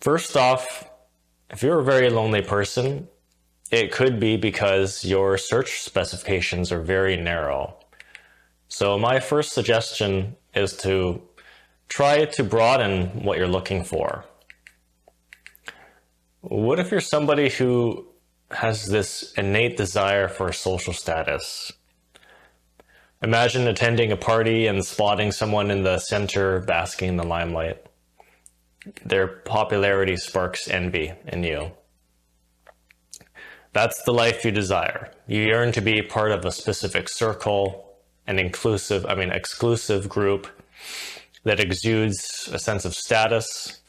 First off, if you're a very lonely person, it could be because your search specifications are very narrow. So my first suggestion is to try to broaden what you're looking for. What if you're somebody who has this innate desire for social status? Imagine attending a party and spotting someone in the center basking in the limelight. Their popularity sparks envy in you. That's the life you desire. You yearn to be part of a specific circle, an exclusive group that exudes a sense of status.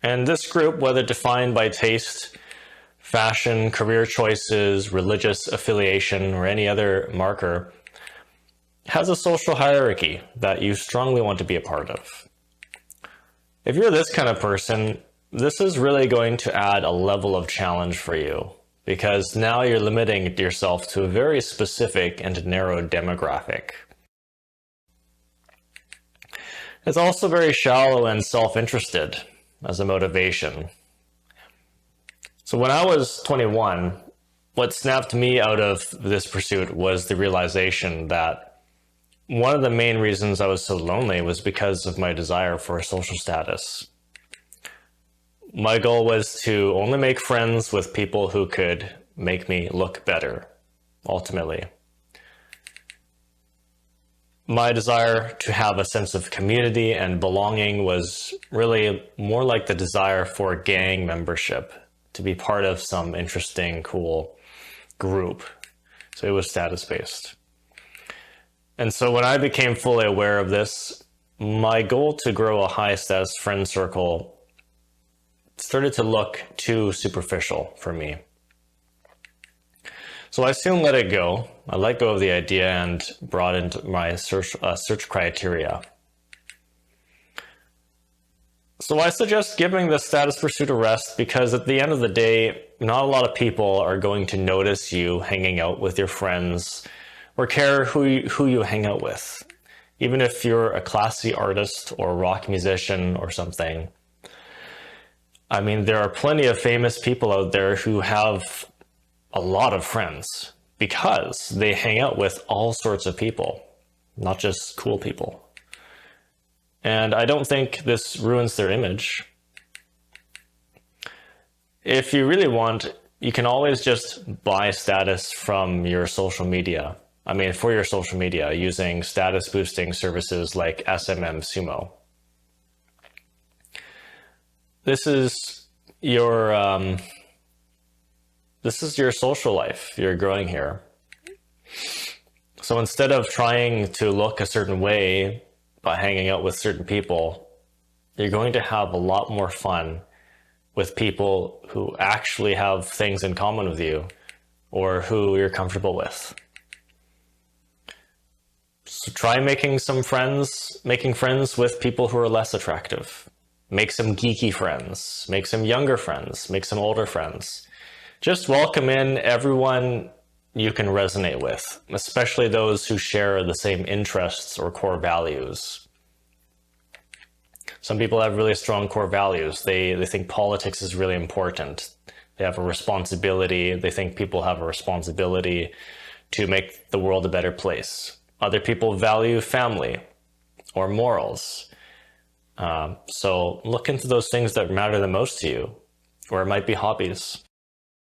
And this group, whether defined by taste, fashion, career choices, religious affiliation, or any other marker, has a social hierarchy that you strongly want to be a part of. If you're this kind of person, this is really going to add a level of challenge for you, because now you're limiting yourself to a very specific and narrow demographic. It's also very shallow and self-interested as a motivation. So when I was 21, what snapped me out of this pursuit was the realization that one of the main reasons I was so lonely was because of my desire for social status. My goal was to only make friends with people who could make me look better, ultimately. My desire to have a sense of community and belonging was really more like the desire for gang membership, to be part of some interesting, cool group. So it was status-based. And so when I became fully aware of this, my goal to grow a high status friend circle started to look too superficial for me. So I soon let it go. I let go of the idea and broadened my search criteria. So I suggest giving the status pursuit a rest, because at the end of the day, not a lot of people are going to notice you hanging out with your friends or care who you hang out with. Even if you're a classy artist or a rock musician or something. I mean, there are plenty of famous people out there who have a lot of friends because they hang out with all sorts of people, not just cool people. And I don't think this ruins their image. If you really want, you can always just buy status from your social media. For your social media, using status boosting services like SMM This is your social life. You're growing here. So instead of trying to look a certain way by hanging out with certain people, you're going to have a lot more fun with people who actually have things in common with you or who you're comfortable with. So try making friends with people who are less attractive. Make some geeky friends, make some younger friends, make some older friends. Just welcome in everyone you can resonate with, especially those who share the same interests or core values. Some people have really strong core values. They think politics is really important. They have a responsibility. They think people have a responsibility to make the world a better place. Other people value family or morals. So look into those things that matter the most to you, or it might be hobbies.